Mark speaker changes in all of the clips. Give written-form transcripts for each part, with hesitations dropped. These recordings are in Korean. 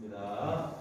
Speaker 1: 있습니다.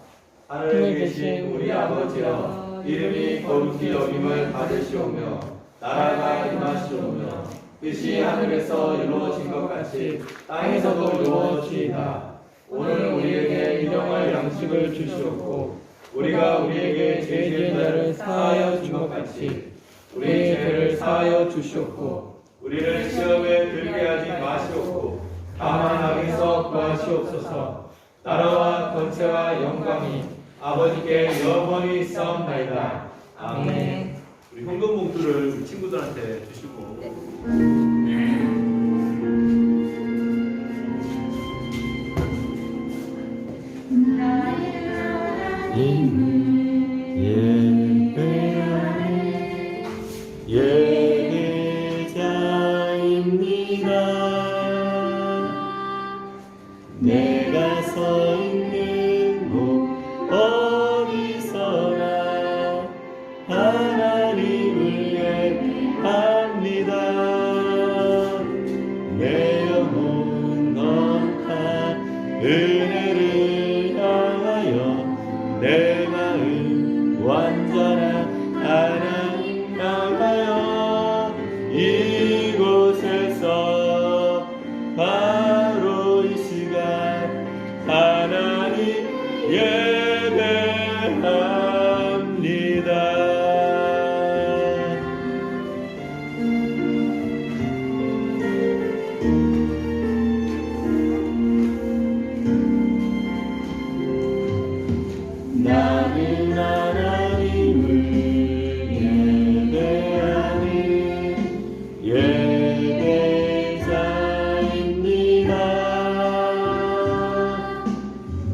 Speaker 1: 하늘에 계신 우리 아버지여, 이름이 거룩히 여김을 받으시오며 나라가 임하시오며 뜻이 하늘에서 이루어진 것 같이 땅에서도 이루어지이다. 오늘 우리에게 일용할 양식을 주시옵고 우리가 우리에게 죄 지은 자를 사하여 준 것 같이 우리의 죄를 사하여 주시옵고 우리를 시험에 들게 하지 마시옵고 다만 악에서 구하시옵소서. 나라와 권세와 영광이 아버지께 영원히 있사옵나이다. 아멘. 우리 현금 봉투를 우리 친구들한테 주시고.
Speaker 2: 예배하네 예배자입니다. 내가 서 있는 곳 어디서나 하나님을 예배합니다. 내 영혼은 너한 은혜를 향하여 내 마음 완전한 하나님 향하여 이곳에서 바로 이 시간 하나님 예배합니다. 나는 하나님을 예배하는 예배자입니다.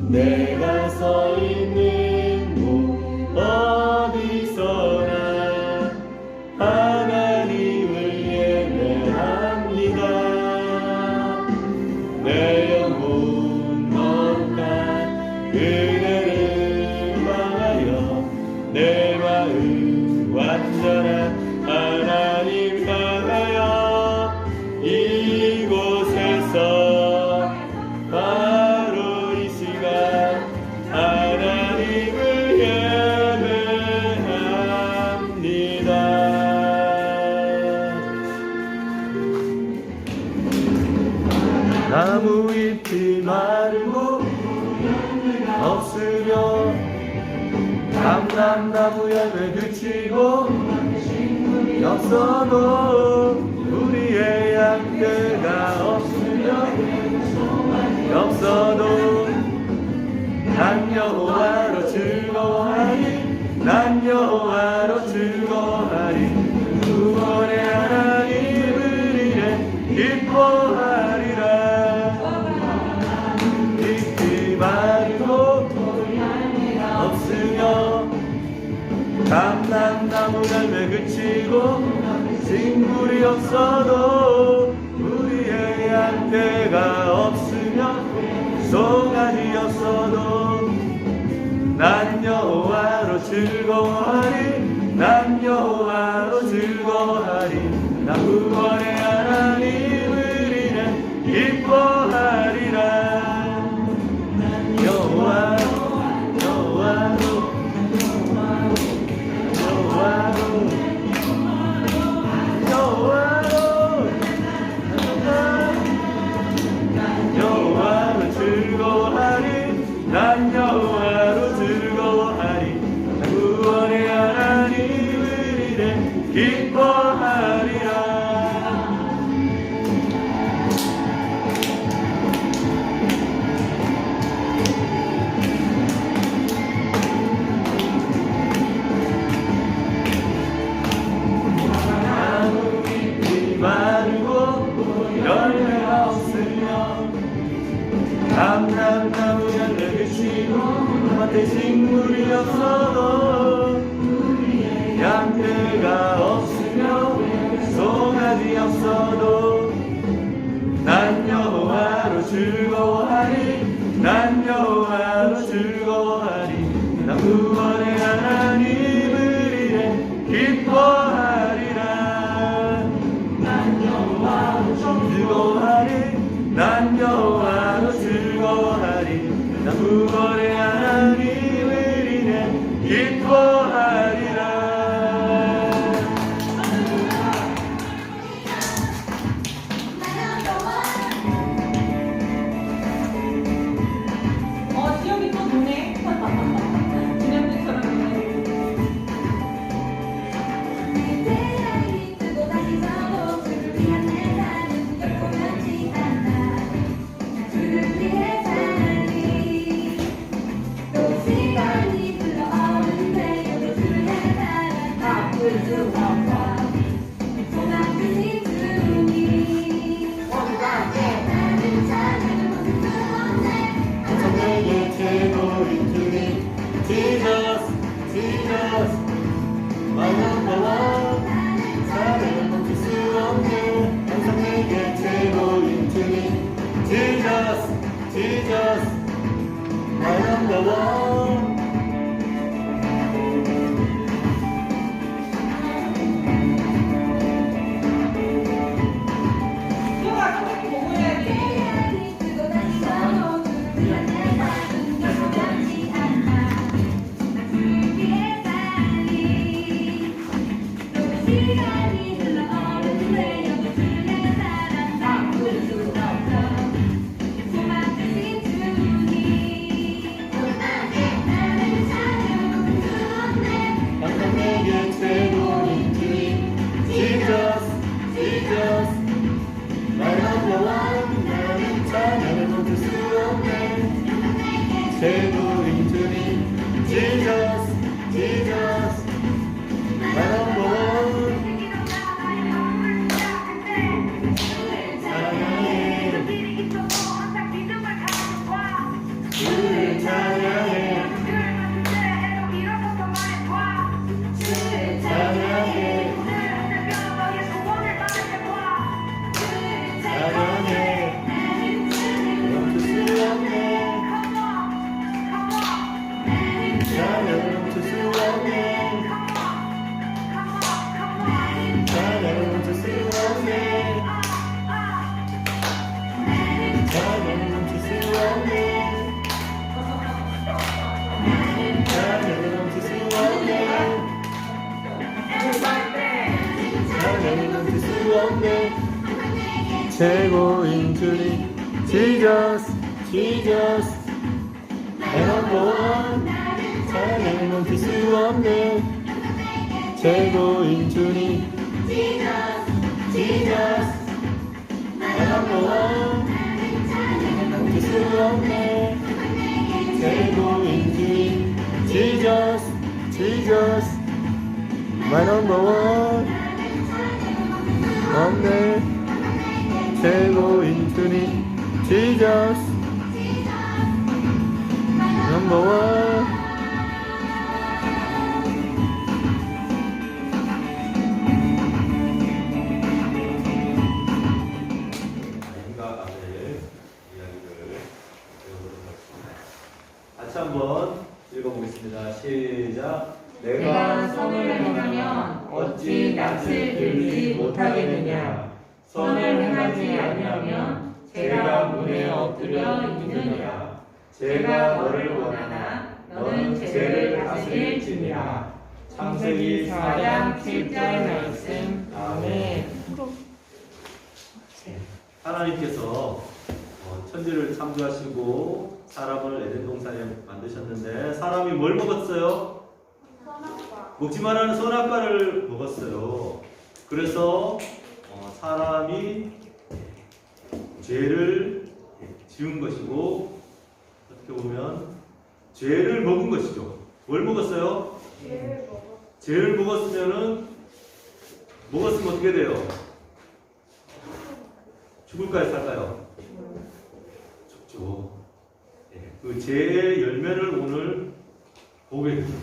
Speaker 2: 내가 서 있는 곳 어디서나 하나님을 예배합니다. 내 영혼 거룩한 은혜를 내 마음 완전한 하나님 향하여 이곳에서 바로 이 시간 하나님을 예배합니다. 나무 잎이 마르고 없으며 감람나무 열매 그치고 없어도 우리의 양떼가 없어도 난 여호와로 즐거워하리. 난 여호와로 즐거워하리. 구원의 하나님을 이래 기뻐하리라. 잎이 마르고 없으며 감람나무 열매 그치고 징굴이 없어도 우리의 양떼가 없으며 송아지 없어도 난 여호와로 즐거워하리. 난 여호와로 즐거워하리. 나 구원의 하나님을 이래 기뻐하리라. 여호와로 즐거워하리. 난 여호와로 즐거워하리. 구원의 하나님을 이래 기뻐하리라. 열매가 없으며 감람나무 열매 그치고 밭에 식물이 없어도 양떼가 없으며 송아지 없어도 난 여호와로 즐거워하리. 난 여호와로 즐거워하리. 나 구원의 하나님을 이래 기뻐하리라. 즐거워하리. 난 여호와로 즐거워하리. 나 구원의 Jesus, my number one. 항상 내게 최고인 주님 Jesus, Jesus, my number one. 나는 찬양을 멈출 수 없네. 최고인 주님 Jesus, Jesus, my number one. 찬양해, 주를 찬양해, 찬양해, 찬양해. 멈출 수 없네. 찬양을 멈출 수 없네. 찬양을 멈출 수 없네. 찬양을 멈출 수 없네. 찬양을 멈출 수 없네. 찬양을 멈출 수 없네. 최고인 주님 Jesus, Jesus, my number one. 찬양을 멈출 수 없네. 최고인 주님 Jesus, my number one. 멈출 수 없네. 최고인 주님 Jesus, Jesus, my number one. 없네. 최고인 주님 Jesus, number one.
Speaker 1: 아닌가 아벨 이야기를 배워보도록 하겠습니다. 같이 한번 읽어보겠습니다. 시작.
Speaker 3: 내가 선을 행하면 어찌 낯을 들지 못하겠느냐. 선을 행하지 아니하면 제가 문에 엎드려 있느니라. 제가 너를 원하나 너는 죄를 다스릴지니라. 창세기 4장 7절 말씀. 아멘.
Speaker 1: 하나님께서 천지를 창조하시고 사람을 에덴 동산에 만드셨는데 사람이 뭘 먹었어요? 먹지 말라는 선악과를 먹었어요. 그래서 사람이 죄를 지은 것이고 어떻게 보면 죄를 먹은 것이죠. 뭘 먹었어요? 죄를 먹었으면 어떻게 돼요? 죽을까요? 살까요? 죽죠. 그 죄의 열매를 오늘 보게 됩니다.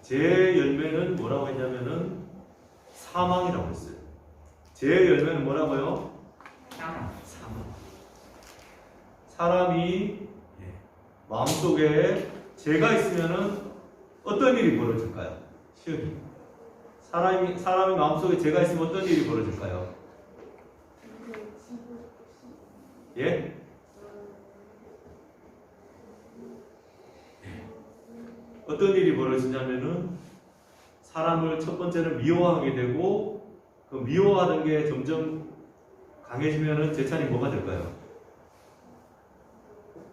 Speaker 1: 죄의 열매는 뭐라고 했냐면은 사망이라고 했어요. 죄의 열매는 뭐라고요? 사망. 사람이 마음속에 죄가 있으면은 어떤 일이 벌어질까요? 시험이. 사람이 마음속에 죄가 있으면 어떤 일이 벌어질까요? 예? 어떤 일이 벌어지냐면은 사람을 첫 번째는 미워하게 되고 그 미워하는 게 점점 강해지면은 제 차례 뭐가 될까요?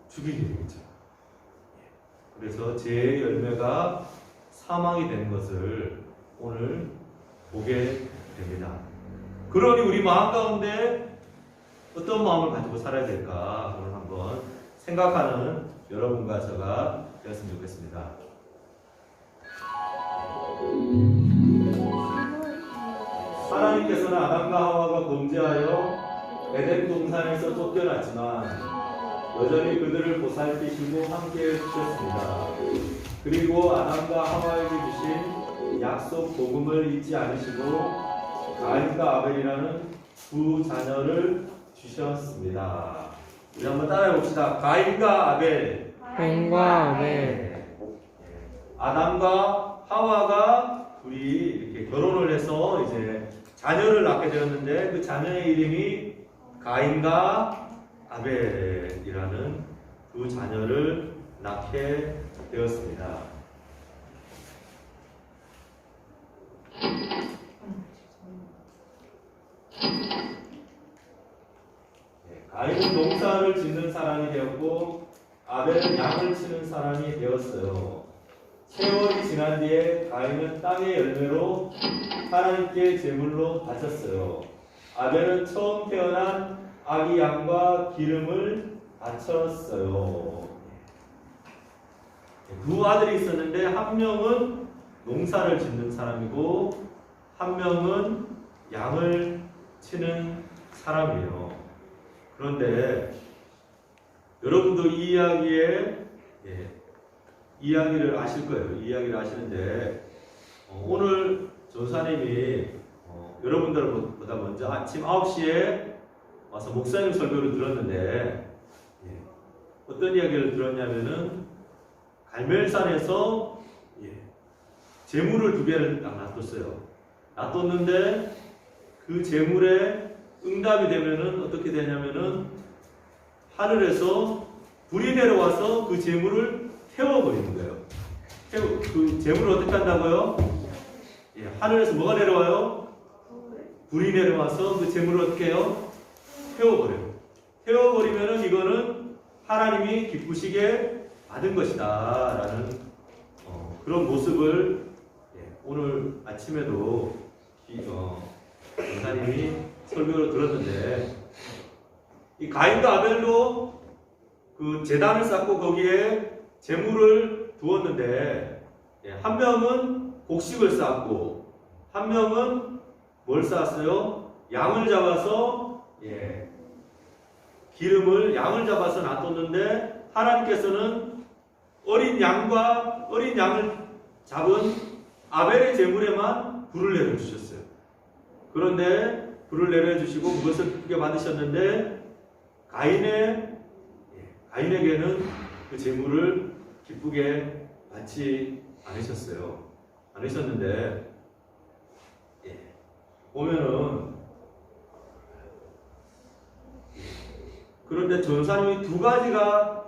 Speaker 1: 죽이게 되겠죠. 그래서 죄의 열매가 사망이 되는 것을 오늘 보게 됩니다. 그러니 우리 마음 가운데 어떤 마음을 가지고 살아야 될까 오늘 한번 생각하는 여러분과 저가 되었으면 좋겠습니다. 하나님께서는 아담과 하와가 범죄하여 에덴 동산에서 쫓겨났지만 여전히 그들을 보살피시고 함께해 주셨습니다. 그리고 아담과 하와에게 주신 약속 복음을 잊지 않으시고 가인과 아벨이라는 두 자녀를 주셨습니다. 우리 한번 따라해 봅시다. 가인과 아벨.
Speaker 3: 가인과 아벨.
Speaker 1: 아담과 하와가 둘이 이렇게 결혼을 해서 이제 자녀를 낳게 되었는데 그 자녀의 이름이 가인과 아벨이라는 두 자녀를 낳게 되었습니다. 가인은 농사를 짓는 사람이 되었고 아벨은 양을 치는 사람이 되었어요. 세월이 지난 뒤에 가인은 땅의 열매로 하나님께 제물로 바쳤어요. 아벨은 처음 태어난 아기 양과 기름을 바쳤어요. 두 아들이 있었는데 한 명은 농사를 짓는 사람이고 한 명은 양을 치는 사람이에요. 그런데 여러분도 이 이야기를 아실 거예요. 이 이야기를 아시는데 오늘 전사님이 여러분들보다 먼저 아침 9시에 와서 목사님 설교를 들었는데 어떤 이야기를 들었냐면은 갈멜산에서 재물을 2개를 딱 놔뒀어요. 놔뒀는데 그 재물에 응답이 되면은 어떻게 되냐면은 하늘에서 불이 내려와서 그 재물을 태워버리는 거예요. 그 재물을 어떻게 한다고요? 하늘에서 뭐가 내려와요? 불이 내려와서 그 재물을 어떻게 해요? 태워버려요. 태워버리면은 이거는 하나님이 기쁘시게 받은 것이다 라는 그런 모습을 오늘 아침에도 전사님이 설교를 들었는데 이 가인과 아벨도 그 제단을 쌓고 거기에 제물을 두었는데 한 명은 곡식을 쌓았고 한 명은 뭘 쌓았어요? 양을 잡아서 양을 잡아서 놔뒀는데 하나님께서는 어린 양을 잡은 아벨의 제물에만 불을 내려주셨어요. 그런데 불을 내려주시고 그것을 기쁘게 받으셨는데 가인에게는 그 제물을 기쁘게 받지 않으셨는데 보면은 그런데 전사님이 2가지가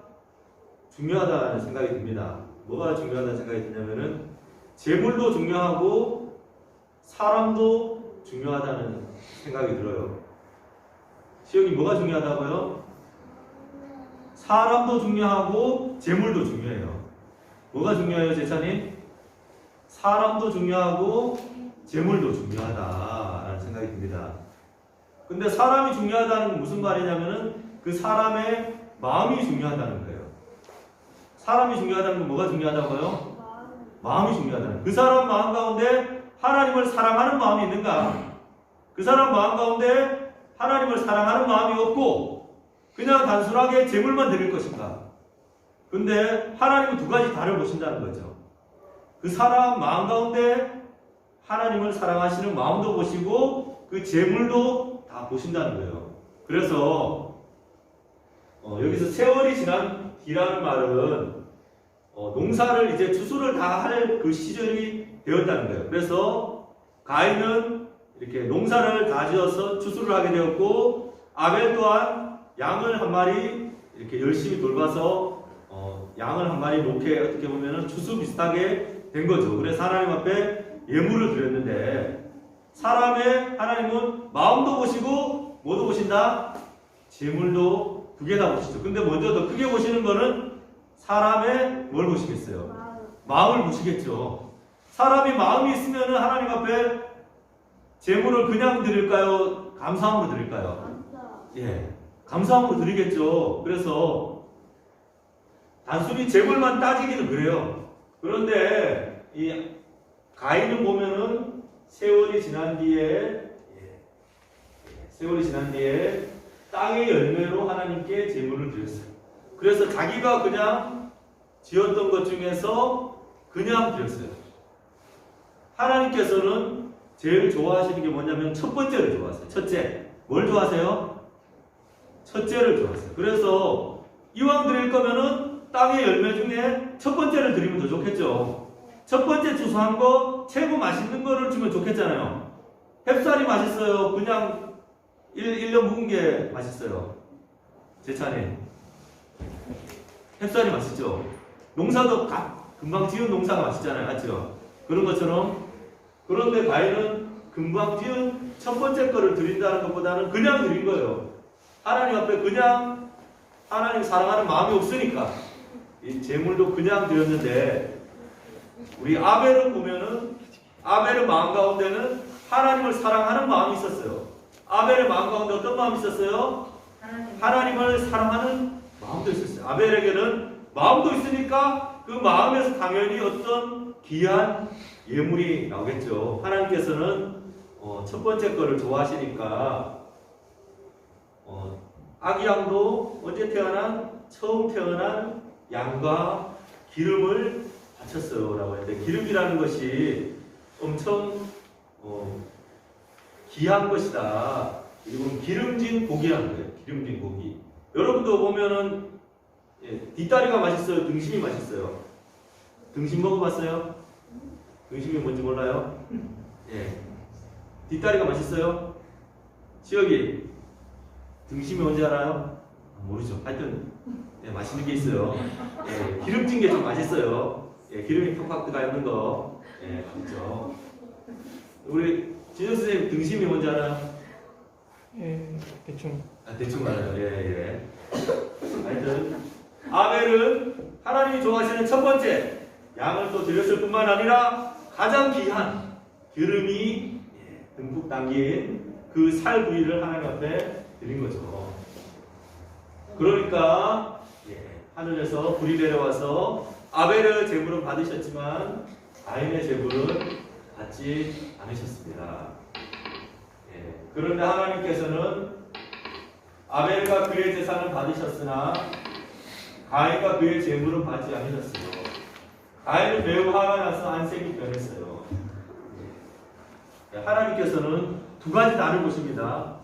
Speaker 1: 중요하다는 생각이 듭니다. 뭐가 중요하다는 생각이 드냐면은 제물도 중요하고 사람도 중요하다는 생각이 들어요. 시영이 뭐가 중요하다고요? 사람도 중요하고 재물도 중요해요. 뭐가 중요해요, 제차님? 사람도 중요하고 재물도 중요하다라는 생각이 듭니다. 근데 사람이 중요하다는 건 무슨 말이냐면은 그 사람의 마음이 중요하다는 거예요. 사람이 중요하다는 건 뭐가 중요하다고요? 마음이 중요하다는 거예요. 그 사람 마음 가운데 하나님을 사랑하는 마음이 있는가? 그 사람 마음 가운데 하나님을 사랑하는 마음이 없고 그냥 단순하게 재물만 드릴 것인가? 근데 하나님은 2가지 다를 보신다는 거죠. 그 사람 마음 가운데 하나님을 사랑하시는 마음도 보시고 그 재물도 다 보신다는 거예요. 그래서 여기서 세월이 지난 뒤라는 말은 농사를 이제 추수를 다 할 그 시절이 되었다는 거예요. 그래서 가인은 이렇게 농사를 다 지어서 추수를 하게 되었고 아벨 또한 양을 한 마리 이렇게 열심히 돌봐서 양을 한 마리 놓게 어떻게 보면은 추수 비슷하게 된 거죠. 그래서 하나님 앞에 예물을 드렸는데 하나님은 마음도 보시고 뭐도 보신다? 재물도 2개 다 보시죠. 근데 먼저 더 크게 보시는 거는 사람의 뭘 보시겠어요? 마음을 보시겠죠. 사람이 마음이 있으면 하나님 앞에 재물을 그냥 드릴까요? 감사함으로 드릴까요? 감사함으로 드리겠죠. 그래서 단순히 재물만 따지기는 그래요. 그런데 이 가인은 보면은 세월이 지난 뒤에 땅의 열매로 하나님께 제물을 드렸어요. 그래서 자기가 그냥 지었던 것 중에서 그냥 드렸어요. 하나님께서는 제일 좋아하시는 게 뭐냐면 첫 번째를 좋아하세요. 첫째, 뭘 좋아하세요? 첫째를 주었어요. 그래서 이왕 드릴 거면은 땅의 열매 중에 첫 번째를 드리면 더 좋겠죠. 첫 번째 주소한 거 최고 맛있는 거를 주면 좋겠잖아요. 햅쌀이 맛있어요. 그냥 1년 묵은 게 맛있어요. 제 차례. 햅쌀이 맛있죠. 농사도 금방 지은 농사가 맛있잖아요. 맞죠? 그런 것처럼 그런데 과일은 금방 지은 첫 번째 거를 드린다는 것보다는 그냥 드린 거예요. 하나님 앞에 그냥 하나님 사랑하는 마음이 없으니까 이 제물도 그냥 드렸는데 우리 아벨을 보면은 아벨의 마음 가운데는 하나님을 사랑하는 마음이 있었어요. 아벨의 마음 가운데 어떤 마음이 있었어요? 하나님을 사랑하는 마음도 있었어요. 아벨에게는 마음도 있으니까 그 마음에서 당연히 어떤 귀한 예물이 나오겠죠. 하나님께서는 첫 번째 거를 좋아하시니까 아기 양도 언제 태어난? 처음 태어난 양과 기름을 바쳤어요 라고 했는데 기름이라는 것이 엄청 귀한 것이다. 이건 기름진 고기라는 거예요. 기름진 고기. 여러분도 보면은 뒷다리가 맛있어요? 등심이 맛있어요? 등심 먹어봤어요? 등심이 뭔지 몰라요? 예. 뒷다리가 맛있어요? 시혁이 등심이 뭔지 알아요? 모르죠. 하여튼 맛있는 게 있어요. 예, 기름진 게 좀 맛있어요. 예, 기름이 팍팍 들어가 있는 거. 예, 그렇죠. 우리 진영 선생님 등심이 뭔지 알아요?
Speaker 3: 대충.
Speaker 1: 대충 알아요. 예. 하여튼 아벨은 하나님이 좋아하시는 첫 번째 양을 또 드렸을 뿐만 아니라 가장 귀한 기름이 듬뿍 담긴 그 살 부위를 하나님 앞에 드린 거죠. 그러니까 하늘에서 불이 내려와서 아벨의 제물은 받으셨지만 가인의 제물은 받지 않으셨습니다. 그런데 하나님께서는 아벨과 그의 재산을 받으셨으나 가인과 그의 제물은 받지 않으셨어요. 가인은 매우 화가 나서 안색이 변했어요. 하나님께서는 두 가지 나를 보십니다.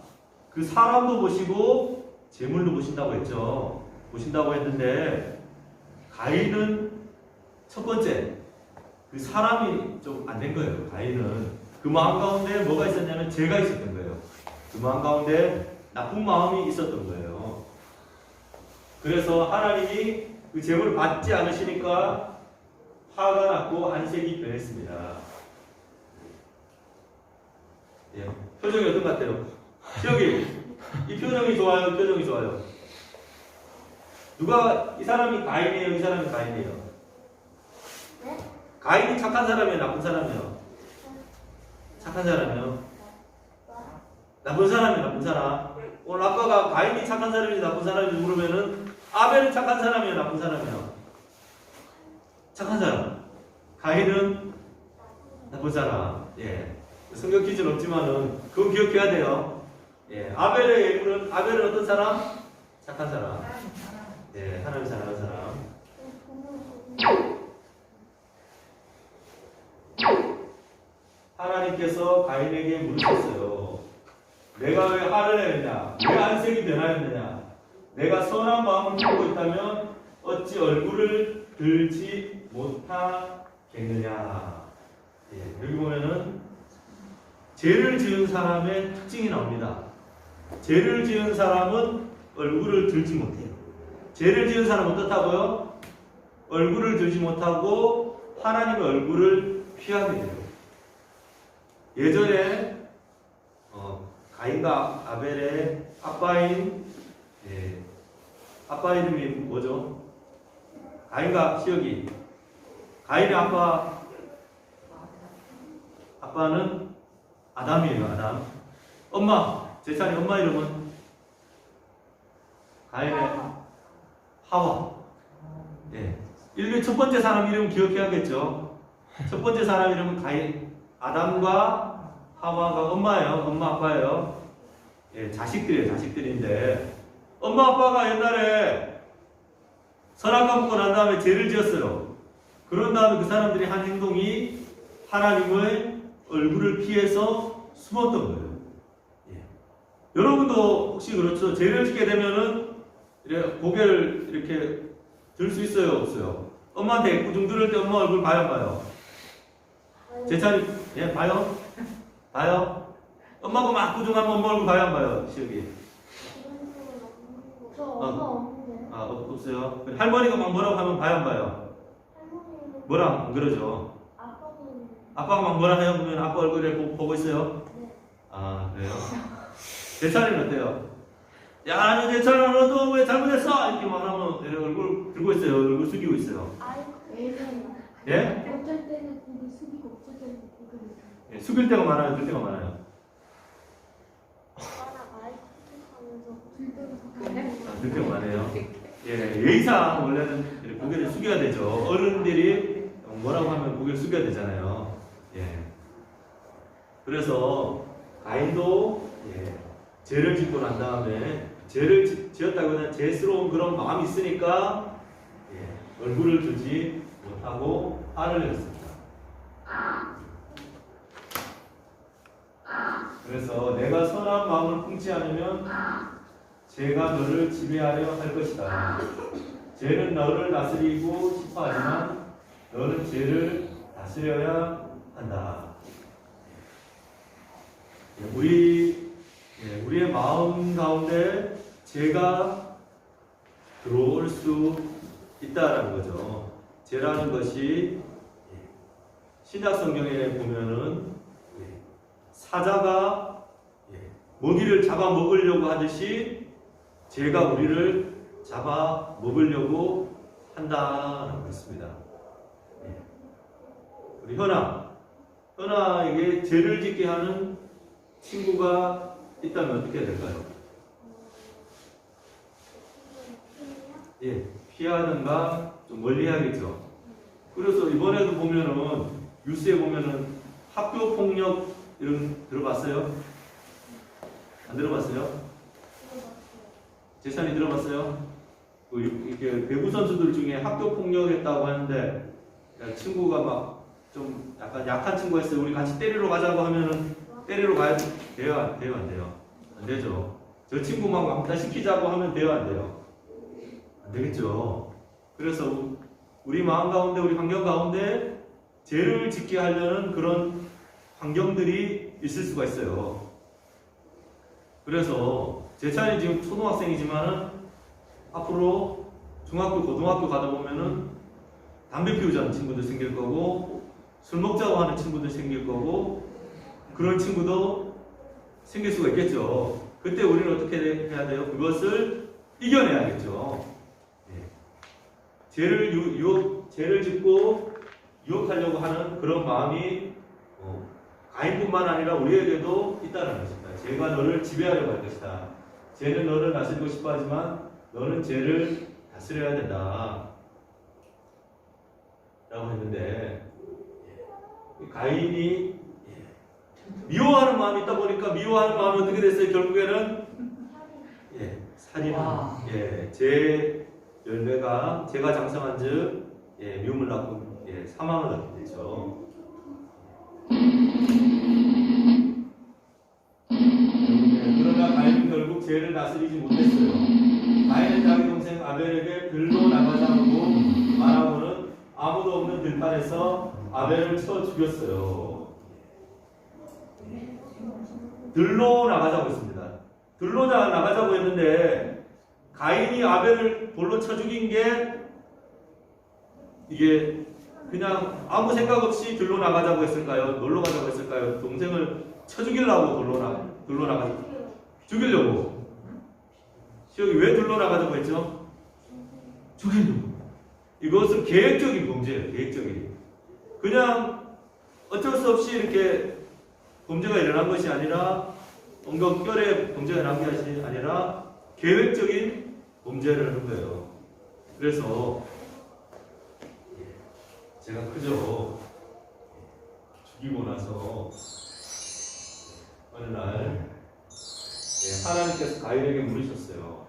Speaker 1: 그 사람도 보시고 제물도 보신다고 했죠. 보신다고 했는데 가인은 첫 번째 그 사람이 좀 안 된 거예요. 가인은 그 마음 가운데 뭐가 있었냐면 죄가 있었던 거예요. 그 마음 가운데 나쁜 마음이 있었던 거예요. 그래서 하나님이 그 제물을 받지 않으시니까 화가 났고 안색이 변했습니다. 표정이 어떤 것 같아요? 시혁이 이 표정이 좋아요? 표정이 좋아요? 누가 이 사람이 가인이에요? 이 사람이 가인이에요? 가인이 착한 사람이에요? 나쁜 사람이에요? 착한 사람이에요? 나쁜 사람이에요? 나쁜 사람? 오늘 아빠가 가인이 착한 사람인지 나쁜 사람인지 물으면은 아벨은 착한 사람이에요? 나쁜 사람이에요? 착한 사람. 가인은 나쁜 사람. 성경 퀴즈는 없지만은 그건 기억해야 돼요. 아벨의 예물은 아벨은 어떤 사람? 착한 사람. 하나님 사랑하는 사람. 하나님께서 가인에게 물으셨어요. 내가 왜 화를 내느냐? 왜 안색이 변하였느냐? 내가 선한 마음을 갖고 있다면 어찌 얼굴을 들지 못하겠느냐? 여기 보면은 죄를 지은 사람의 특징이 나옵니다. 죄를 지은 사람은 얼굴을 들지 못해요. 죄를 지은 사람은 어떻다고요? 얼굴을 들지 못하고 하나님의 얼굴을 피하게 돼요. 예전에 가인과 아벨의 아빠인 아빠 이름이 뭐죠? 가인과 시혁이. 가인의 아빠는 아담이에요. 아담. 엄마, 제 차례 엄마 이름은 가인의 하와. 인류 첫 번째 사람 이름 기억해야겠죠. 첫 번째 사람 이름은 가인, 아담과 하와가 엄마예요. 엄마 아빠예요. 자식들이에요. 자식들인데 엄마 아빠가 옛날에 선악과 먹고 난 다음에 죄를 지었어요. 그런 다음에 그 사람들이 한 행동이 하나님의 얼굴을 피해서 숨었던 거예요.
Speaker 2: 여러분도 혹시 그렇죠? 죄를 짓게 되면은 이렇게 고개를 이렇게 들 수 있어요, 없어요? 엄마한테 애꿎 들을 때 엄마 얼굴 봐요, 안 봐요? 제 차례, 예, 봐요? 봐요? 엄마가 막 꾸중하면 엄마 얼굴 봐요, 안 봐요? 시혁이.
Speaker 4: 저 엄마 없는데.
Speaker 2: 아, 없어요? 할머니가 막 뭐라고 하면 봐요, 안 봐요?
Speaker 4: 할머니는
Speaker 2: 뭐라 안 그러죠?
Speaker 4: 아빠는
Speaker 2: 아빠가 막 뭐라 해요? 그러면 아빠 얼굴에 보고 있어요?
Speaker 4: 네.
Speaker 2: 아, 그래요? 제 차례는 어때요? 야, 너 내 차례는 너도 왜 잘못했어? 이렇게 말하면 얼굴 들고 있어요. 얼굴 숙이고 있어요.
Speaker 4: 왜냐면
Speaker 2: 예?
Speaker 4: 어쩔 때는 고개 숙이고 어쩔 때는 고개를
Speaker 2: 예, 숙일 때가 많아요? 들 때가 많아요?
Speaker 4: 아빠랑 아이 하면서
Speaker 2: 아, 들 때가 많아요? 예, 예의상 원래는 이렇게 고개를 숙여야 되죠. 어른들이 뭐라고 하면 고개를 숙여야 되잖아요. 예. 그래서 가인도 죄를 짓고 난 다음에 죄를 지었다고 하면 죄스러운 그런 마음이 있으니까 얼굴을 들지 못하고 화를 냈습니다. 그래서 내가 선한 마음을 품지 않으면 죄가 너를 지배하려 할 것이다. 죄는 너를 다스리고 싶어 하지만 너는 죄를 다스려야 한다. 우리의 마음 가운데 죄가 들어올 수 있다라는 거죠. 죄라는 것이 신약 성경에 보면은 사자가 먹이를 잡아 먹으려고 하듯이 죄가 우리를 잡아 먹으려고 한다라고 했습니다. 우리 현아에게 죄를 짓게 하는 친구가 있다면 어떻게 해야 될까요? 예, 피하든가 좀 멀리 해야겠죠. 그래서 이번에도 보면은 뉴스에 보면은 학교 폭력 이런 들어봤어요? 안 들어봤어요? 재산이 들어봤어요? 이렇게 배구 선수들 중에 학교 폭력했다고 하는데 친구가 막 좀 약간 약한 친구가 있어요. 우리 같이 때리러 가자고 하면은 때리러 가야 돼요? 안 돼요? 안 돼요? 안 되죠. 저 친구만 왕따 시키자고 하면 돼요? 안 돼요? 안 되겠죠. 그래서 우리 마음 가운데, 우리 환경 가운데 죄를 짓게 하려는 그런 환경들이 있을 수가 있어요. 그래서 제 차례 지금 초등학생이지만은 앞으로 중학교, 고등학교 가다 보면은 담배 피우자는 친구들 생길 거고 술 먹자고 하는 친구들 생길 거고 그런 친구도 생길 수가 있겠죠. 그때 우리는 어떻게 해야 돼요? 그것을 이겨내야겠죠. 죄를 짓고 유혹하려고 하는 그런 마음이 가인뿐만 아니라 우리에게도 있다는 것입니다. 죄가 너를 지배하려고 할 것이다. 죄는 너를 다스리고 싶어 하지만 너는 죄를 다스려야 된다. 라고 했는데 가인이 미워하는 마음이 있다 보니까 미워하는 마음이 어떻게 됐어요? 결국에는 살인은 죄 열매가 죄가 장성한 즉 미움을 낳고 사망을 낳게 되죠. 그러나 가인은 결국 죄를 다스리지 못했어요. 가인은 자기 동생 아벨에게 들로 나가자고 말하고는 아무도 없는 들판에서 아벨을 쳐 죽였어요. 들로 나가자고 했습니다. 들로 나가자고 했는데 가인이 아벨을 돌로 쳐 죽인 게 이게 그냥 아무 생각 없이 들로 나가자고 했을까요? 놀러 가자고 했을까요? 동생을 쳐 죽이려고 들로 나가자고 죽이려고. 시혁이 왜 들로 나가자고 했죠? 죽이려고. 이것은 계획적인 범죄예요. 계획적인. 그냥 어쩔 수 없이 이렇게 범죄가 일어난 것이 아니라 엉겁결에 범죄가 일어난 것이 아니라 계획적인 범죄를 하는 거예요. 그래서 제가 그저 죽이고 나서 어느 날 하나님께서 가인에게 물으셨어요.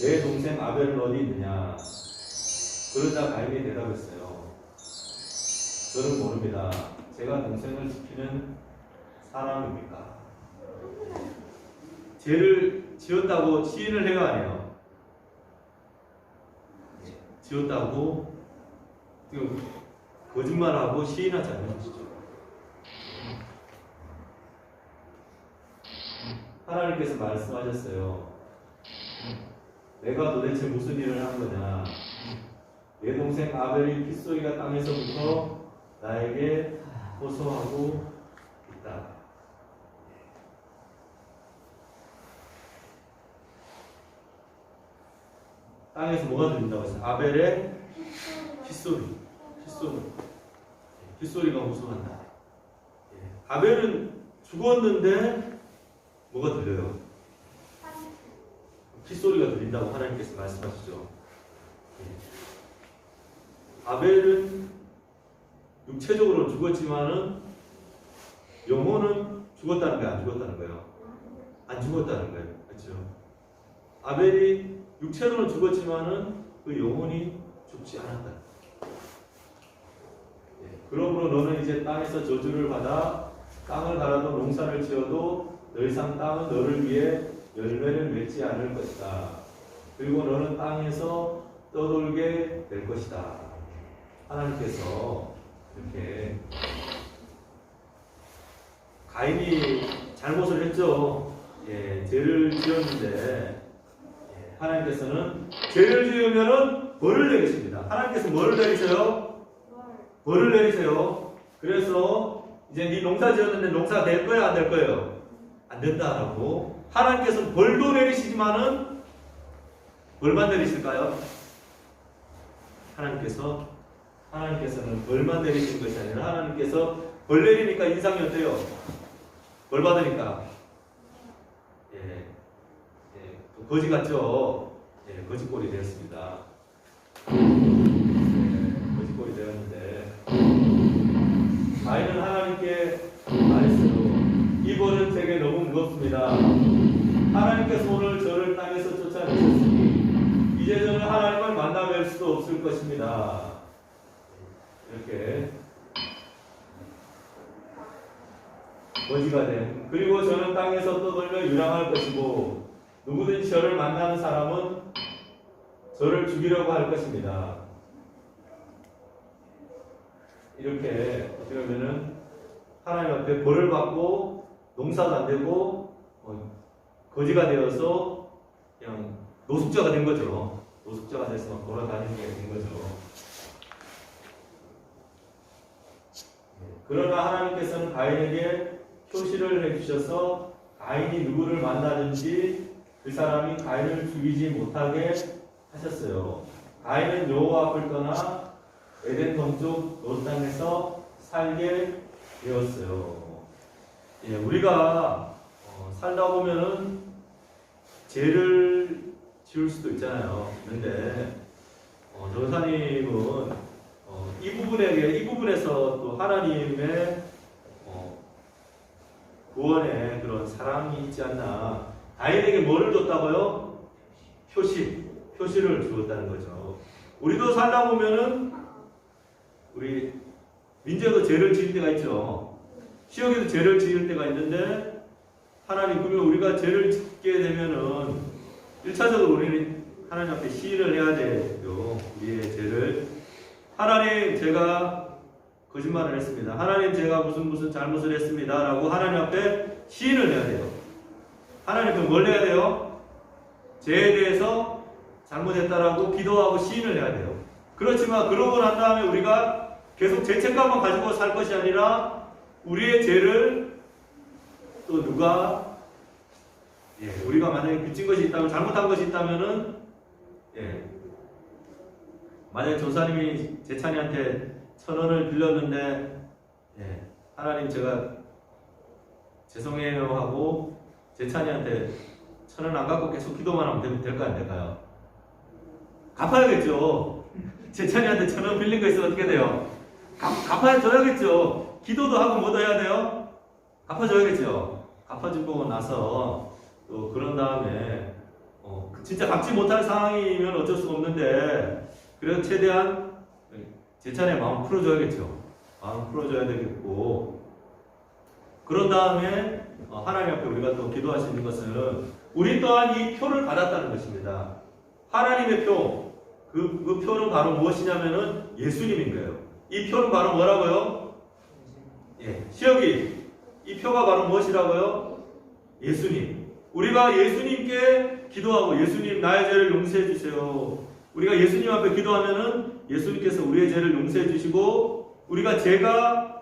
Speaker 2: 내 동생 아벨은 어디 있느냐? 그러자 가인이 대답했어요. 저는 모릅니다. 제가 동생을 지키는 사람입니까? 죄를 지었다고 시인을 해요, 안 해요? 지었다고 거짓말하고 시인하지 않는 것이죠. 하나님께서 말씀하셨어요. 내가 도대체 무슨 일을 한 거냐? 내 동생 아벨이 핏소리가 땅에서부터 나에게 호소하고 있다. 땅에서 뭐가 들린다고 했어요? 아벨의 핏소리가 호소한다. 아벨은 죽었는데 뭐가 들려요? 핏소리가 들린다고 하나님께서 말씀하시죠. 아벨은 육체적으로 죽었지만은 영혼은 죽었다는 거예요, 안 죽었다는 거예요? 안 죽었다는 거예요. 그렇죠? 아벨이 육체로는 죽었지만은 그 영혼이 죽지 않았다. 그러므로 너는 이제 땅에서 저주를 받아 땅을 갈아도 농사를 지어도 더 이상 땅은 너를 위해 열매를 맺지 않을 것이다. 그리고 너는 땅에서 떠돌게 될 것이다. 하나님께서 이렇게 가인이 잘못을 했죠. 죄를 지었는데 하나님께서는 죄를 지으면은 벌을 내리십니다. 하나님께서 뭐를 내리세요? 벌을 내리세요. 그래서 이제 네 농사 지었는데 농사 될 거야, 안 될 거예요? 안 된다라고. 하나님께서 벌도 내리시지만은 벌만 내리실까요? 하나님께서는 벌만 내리신 것이 아니라 하나님께서 벌 내리니까 인상이 어때요? 벌 받으니까 거지 같죠? 거지꼴이 되었습니다. 거지꼴이 되었는데 가인은 하나님께 말했어요. 이 벌은 제게 너무 무겁습니다. 하나님께서 오늘 저를 땅에서 쫓아내셨으니 이제 저는 하나님을 만나뵐 수도 없을 것입니다. 이렇게 거지가 된. 그리고 저는 땅에서 떠돌며 유랑할 것이고 누구든지 저를 만나는 사람은 저를 죽이려고 할 것입니다. 이렇게 어떻게 보면은 하나님 앞에 벌을 받고 농사도 안 되고 거지가 되어서 그냥 노숙자가 된 거죠. 노숙자가 돼서 막 돌아다니게 된 거죠. 그러나 하나님께서는 가인에게 표시를 해주셔서 가인이 누구를 만나든지 그 사람이 가인을 죽이지 못하게 하셨어요. 가인은 여호와 앞을 떠나 에덴 동쪽 노 땅에서 살게 되었어요. 우리가 살다 보면은 죄를 지을 수도 있잖아요. 그런데 전사님은 이 부분에서 또 하나님의 구원의 그런 사랑이 있지 않나. 가인에게 뭐를 줬다고요? 표시를 주었다는 거죠. 우리도 살다 보면은 우리 민재도 죄를 지을 때가 있죠. 시역에도 죄를 지을 때가 있는데 하나님, 그러면 우리가 죄를 짓게 되면은 1차적으로 우리는 하나님 앞에 시인을 해야 돼요. 우리의 죄를. 하나님, 제가 거짓말을 했습니다. 하나님, 제가 무슨 잘못을 했습니다. 라고 하나님 앞에 시인을 해야 돼요. 하나님, 그럼 뭘 해야 돼요? 죄에 대해서 잘못했다라고 기도하고 시인을 해야 돼요. 그렇지만 그러고 난 다음에 우리가 계속 죄책감만 가지고 살 것이 아니라 우리의 죄를 또 누가 우리가 만약에 빚진 것이 있다면, 잘못한 것이 있다면은 만약에 조사님이 제찬이한테 1,000원을 빌렸는데 하나님, 제가 죄송해요 하고 제찬이한테 1,000원 안 갖고 계속 기도만 하면 될까요, 안 될까요? 갚아야겠죠. 제찬이한테 1,000원 빌린 거 있으면 어떻게 돼요? 갚아줘야겠죠. 기도도 하고 뭐도 해야 돼요? 갚아줘야겠죠. 갚아주고 나서 또 그런 다음에 진짜 갚지 못할 상황이면 어쩔 수가 없는데 그래서 최대한 제찬의 마음 풀어줘야겠죠. 마음 풀어줘야 되겠고, 그런 다음에 하나님 앞에 우리가 또 기도할 수 있는 것은 우리 또한 이 표를 받았다는 것입니다. 하나님의 표, 그 표는 바로 무엇이냐면은 예수님인 거예요. 이 표는 바로 뭐라고요? 예, 시역이 이 표가 바로 무엇이라고요? 예수님. 우리가 예수님께 기도하고 예수님 나의 죄를 용서해 주세요. 우리가 예수님 앞에 기도하면은 예수님께서 우리의 죄를 용서해 주시고 우리가 죄가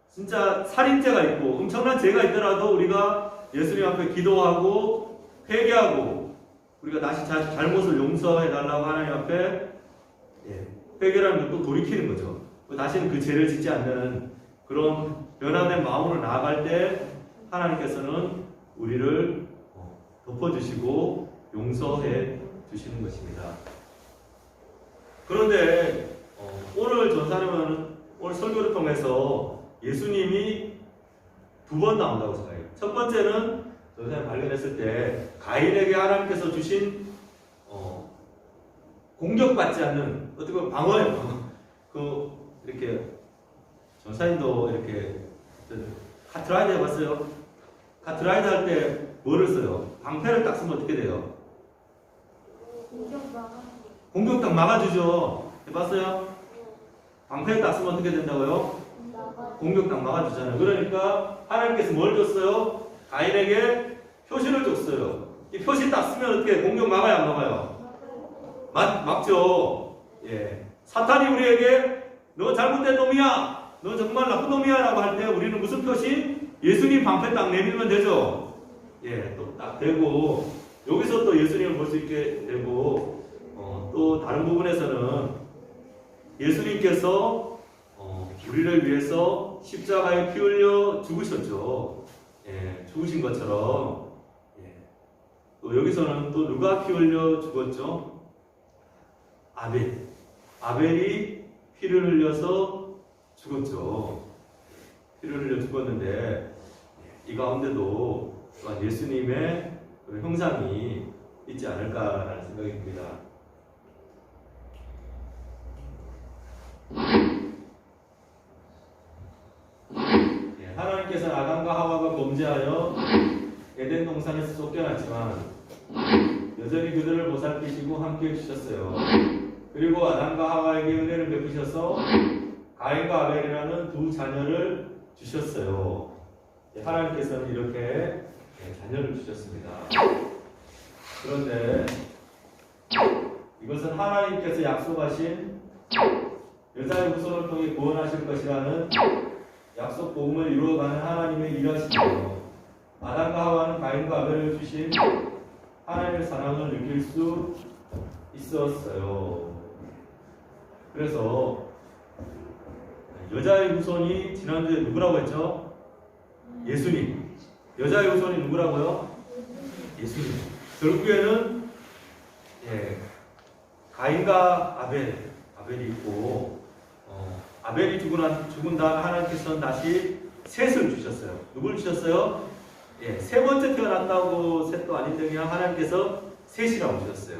Speaker 2: 진짜 살인죄가 있고 엄청난 죄가 있더라도 우리가 예수님 앞에 기도하고 회개하고 우리가 다시 잘못을 용서해 달라고 하나님 앞에 회개라는 것도 돌이키는 거죠. 다시는 그 죄를 짓지 않는 그런 변화된 마음으로 나아갈 때 하나님께서는 우리를 덮어주시고 용서해 주시는 것입니다. 그런데 오늘 전사님은 오늘 설교를 통해서 예수님이 두 번 나온다고 생각해요. 첫 번째는 전사님 발견했을 때 가인에게 하나님께서 주신 공격받지 않는 어떻게 보면 방어예요. 이렇게 전사님도 이렇게 카트라이더 해봤어요? 카트라이더 할 때 뭐를 써요? 방패를 딱 쓰면 어떻게 돼요? 공격 딱 막아주죠. 해봤어요? 방패를 딱 쓰면 어떻게 된다고요? 공격 딱 막아주잖아요. 그러니까 하나님께서 뭘 줬어요? 가인에게 표시를 줬어요. 이 표시 딱 쓰면 어떻게 공격 막아요? 안 막아요? 막죠. 예. 사탄이 우리에게 너 잘못된 놈이야. 너 정말 나쁜 놈이야 라고 할 때 우리는 무슨 표시? 예수님 방패 딱 내밀면 되죠. 예, 또 딱 되고 여기서 또 예수님을 볼 수 있게 되고 또 다른 부분에서는 예수님께서 우리를 위해서 십자가에 피 흘려 죽으셨죠. 예, 죽으신 것처럼 또 여기서는 또 누가 피 흘려 죽었죠? 아벨이 피를 흘려서 죽었죠. 피를 흘려 죽었는데 이 가운데도 또한 예수님의 형상이 있지 않을까라는 생각이 듭니다. 하나님께서는 아담과 하와가 범죄하여 에덴 동산에서 쫓겨났지만 여전히 그들을 보살피시고 함께해 주셨어요. 그리고 아담과 하와에게 은혜를 베푸셔서 가인과 아벨이라는 두 자녀를 주셨어요. 하나님께서는 이렇게 자녀를 주셨습니다. 그런데 이것은 하나님께서 약속하신 여자의 후손을 통해 구원하실 것이라는 약속 복음을 이루어가는 하나님의 일하시죠. 아담과 하와는 가인과 아벨을 주신 하나님의 사랑을 느낄 수 있었어요. 그래서 여자의 후손이 지난주에 누구라고 했죠? 예수님. 여자의 후손이 누구라고요? 예수님. 결국에는 가인과 아벨이 있고 아벨이 죽은 다음 하나님께서는 다시 셋을 주셨어요. 누굴 주셨어요? 세 번째 태어났다고 셋도 아닌데 그냥 하나님께서 셋이라고 주셨어요.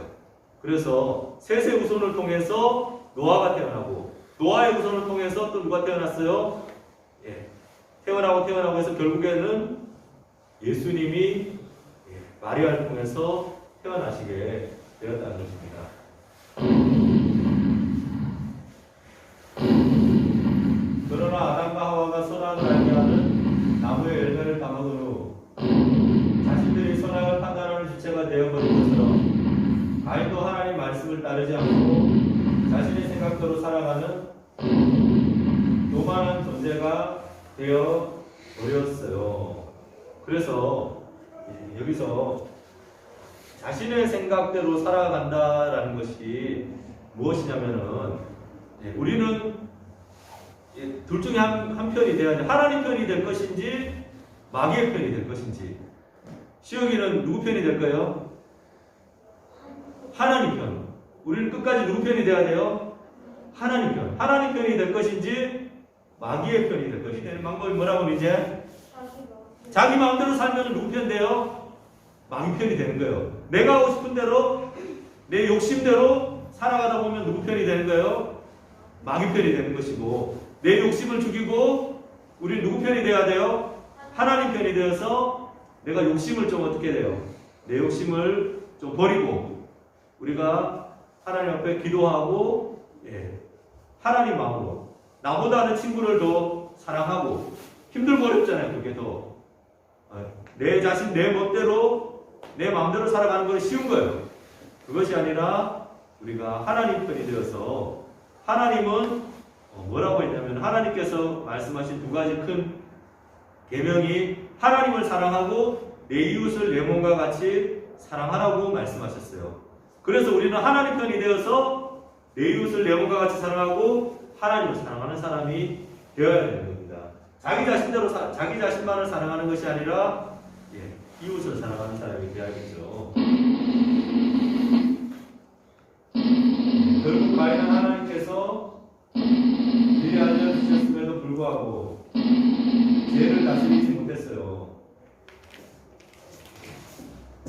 Speaker 2: 그래서 셋의 후손을 통해서 노아가 태어나고 노아의 후손을 통해서 또 누가 태어났어요? 태어나고 해서 결국에는 예수님이 마리아를 통해서 태어나시게 되었다는 것입니다. 그러나 아담과 하와가 선악을 알게 하는 나무의 열매를 따먹은 후 자신들이 선악을 판단하는 주체가 되어버린 것처럼 가인도 하나님 말씀을 따르지 않고 자신의 생각대로 살아가는 교만한 존재가 되어 버렸어요. 그래서 여기서 자신의 생각대로 살아간다라는 것이 무엇이냐면은 우리는 둘 중에 한 편이 돼야 돼. 하나님 편이 될 것인지 마귀의 편이 될 것인지. 시영이는 누구 편이 될까요? 하나님 편. 우리는 끝까지 누구 편이 돼야 돼요? 하나님 편. 하나님 편이 될 것인지 마귀의 편이 될 것인지. 되는 방법이 뭐라고 이제? 자기 마음대로 살면 누구 편 돼요? 마귀 편이 되는 거예요. 내가 하고 싶은 대로 내 욕심대로 살아가다 보면 누구 편이 되는 거예요? 마귀 편이 되는 것이고 내 욕심을 죽이고 우리 누구 편이 돼야 돼요? 하나님 편이 되어서 내가 욕심을 좀 어떻게 돼요? 내 욕심을 좀 버리고 우리가 하나님 앞에 기도하고 하나님 마음으로 나보다는 친구를 더 사랑하고 힘들고 어렵잖아요. 그게 더 내 자신 내 멋대로 내 마음대로 살아가는 건 쉬운 거예요. 그것이 아니라 우리가 하나님 편이 되어서 하나님은 뭐라고 했냐면 하나님께서 말씀하신 두 가지 큰 계명이 하나님을 사랑하고 내 이웃을 내 몸과 같이 사랑하라고 말씀하셨어요. 그래서 우리는 하나님 편이 되어서 내 이웃을 내 몸과 같이 사랑하고 하나님을 사랑하는 사람이 되어야 되는 겁니다. 자기 자신만을 사랑하는 것이 아니라 이웃을 사랑하는 사람이 되어야겠죠. 결국 가인은 하나님께서 미리 알려주셨음에도 불구하고 죄를 다스리지 못했어요.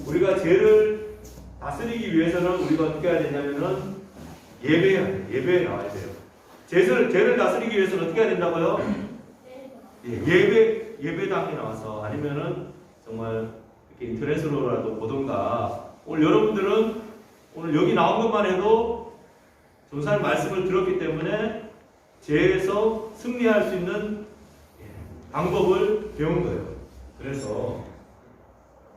Speaker 2: 우리가 죄를 다스리기 위해서는 우리가 어떻게 해야 되냐면은 예배에 나와야 돼요. 죄를 다스리기 위해서는 어떻게 해야 된다고요? 예배당에 나와서 아니면은 정말 이렇게 인터넷으로라도 보던가 오늘 여러분들은 오늘 여기 나온 것만 해도 전사님 말씀을 들었기 때문에 죄에서 승리할 수 있는 방법을 배운 거예요. 그래서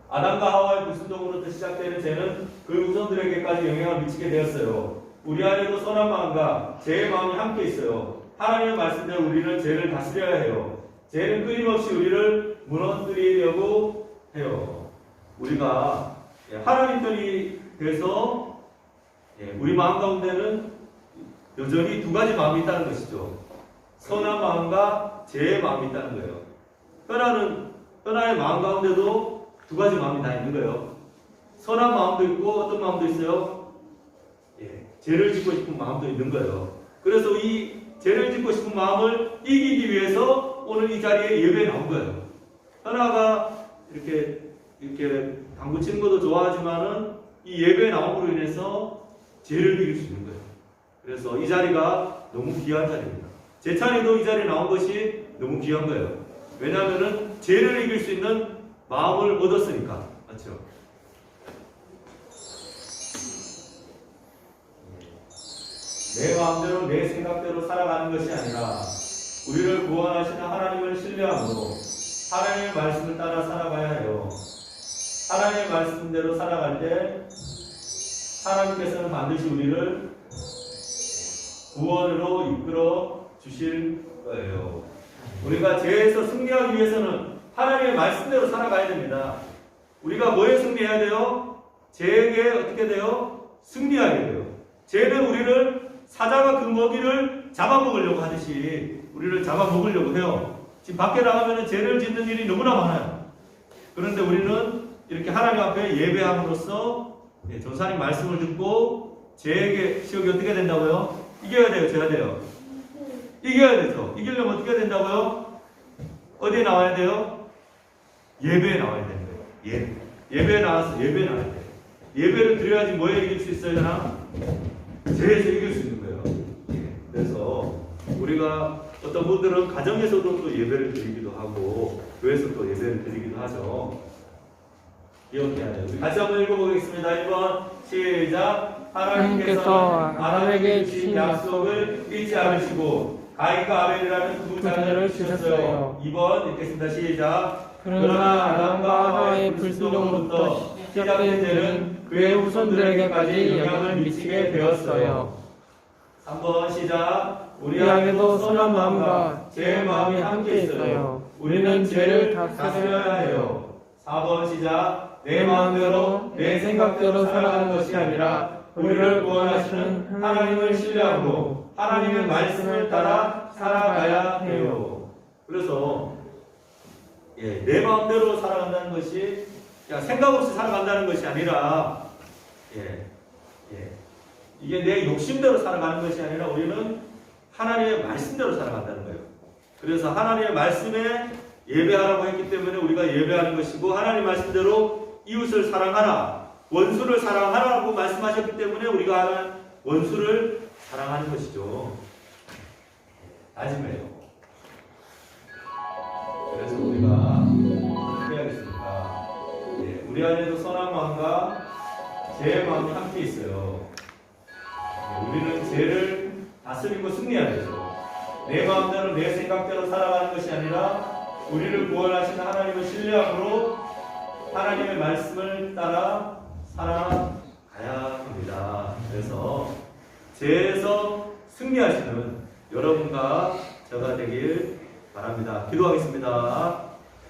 Speaker 2: 아담과 하와의 불순종으로부터 시작되는 죄는 그 후손들에게까지 영향을 미치게 되었어요. 우리 안에도 선한 마음과 죄의 마음이 함께 있어요. 하나님의 말씀대로 우리는 죄를 다스려야 해요. 죄는 끊임없이 우리를 무너뜨리려고 해요. 우리가 하나님 편이 돼서 우리 마음 가운데는 여전히 두 가지 마음이 있다는 것이죠. 선한 마음과 죄의 마음이 있다는 거예요. 떠나의 마음 가운데도 두 가지 마음이 다 있는 거예요. 선한 마음도 있고 어떤 마음도 있어요? 죄를 짓고 싶은 마음도 있는 거예요. 그래서 이 죄를 짓고 싶은 마음을 이기기 위해서 오늘 이 자리에 예배에 나온 거예요. 떠나가 이렇게 당구 치는 것도 좋아하지만은 이 예배에 나옴으로 인해서 죄를 이길 수 있는 거예요. 그래서 이 자리가 너무 귀한 자리입니다. 제찬이도 이 자리에 나온 것이 너무 귀한 거예요. 왜냐하면은 죄를 이길 수 있는 마음을 얻었으니까. 맞죠? 내 마음대로 내 생각대로 살아가는 것이 아니라 우리를 구원하시는 하나님을 신뢰함으로 하나님의 말씀을 따라 살아가야 해요. 하나님의 말씀대로 살아갈 때 하나님께서는 반드시 우리를 구원으로 이끌어 주실 거예요. 우리가 죄에서 승리하기 위해서는 하나님의 말씀대로 살아가야 됩니다. 우리가 뭐에 승리해야 돼요? 죄에게 어떻게 돼요? 승리하게 돼요. 죄는 우리를 사자가 그 먹이를 잡아먹으려고 하듯이 우리를 잡아먹으려고 해요. 지금 밖에 나가면 죄를 짓는 일이 너무나 많아요. 그런데 우리는 이렇게 하나님 앞에 예배함으로써 전사님 말씀을 듣고 죄에게 시험이 어떻게 된다고요? 이겨야 돼요, 져야 돼요? 이겨야 되죠. 이기려면 어떻게 된다고요? 어디에 나와야 돼요? 예배에 나와야 되는 거예요. 예배에 나와서 예배에 나와야 돼요. 예배를 드려야지 뭐에 이길 수 있어요, 하나? 죄에서 이길 수 있는 거예요. 그래서 우리가 어떤 분들은 가정에서도 또 예배를 드리기도 하고 교회에서 또 예배를 드리기도 하죠. 기억해야 돼요. 우리 같이 한번 읽어보겠습니다. 1번 시작. 하나님께서 아담에게 주신 약속을 잊지 않으시고 가인과 아벨이라는 두 자녀를 주셨어요. 2번 읽겠습니다. 시작. 그러나 아담과 하와의 불순종으로부터 시작된 죄는 그의 후손들에게까지 영향을 미치게 되었어요. 3번 시작. 우리 안에도 선한 마음과 죄의 마음이 함께 있어요. 우리는 죄를 다스려야 해요. 4번 시작. 내 마음대로 내 생각대로 살아가는 것이 아니라 우리를 구원하시는 하나님을 신뢰하고 하나님의 말씀을 따라 살아가야 해요. 그래서 내 마음대로 살아간다는 것이 생각 없이 살아간다는 것이 아니라 이게 내 욕심대로 살아가는 것이 아니라 우리는 하나님의 말씀대로 살아간다는 거예요. 그래서 하나님의 말씀에 예배하라고 했기 때문에 우리가 예배하는 것이고 하나님 말씀대로 이웃을 사랑하라, 원수를 사랑하라고 말씀하셨기 때문에 우리가 원수를 사랑하는 것이죠. 다짐해요. 그래서 우리가 어떻게 해야겠습니까? 우리 안에도 선한 마음과 죄의 마음이 함께 있어요. 우리는 죄를 다스리고 승리해야 되죠. 내 마음대로 내 생각대로 살아가는 것이 아니라 우리를 구원하신 하나님을 신뢰함으로 하나님의 말씀을 따라 살아가야 합니다. 그래서 죄에서 승리하시는 여러분과 저가 되길 바랍니다. 기도하겠습니다.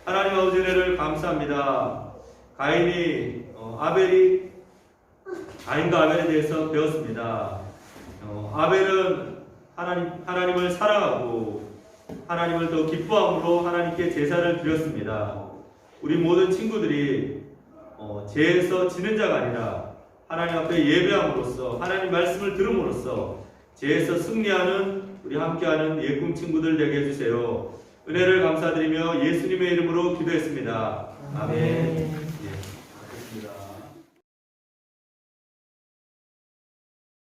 Speaker 2: 하나님 아버지 은혜를 감사합니다. 가인과 아벨에 대해서 배웠습니다. 아벨은 하나님을 사랑하고 하나님을 더 기뻐함으로 하나님께 제사를 드렸습니다. 우리 모든 친구들이 죄에서 지는 자가 아니라 하나님 앞에 예배함으로써 하나님 말씀을 들음으로써 죄에서 승리하는 우리 함께하는 예꿈 친구들 되게 해주세요. 은혜를 감사드리며 예수님의 이름으로 기도했습니다. 아멘.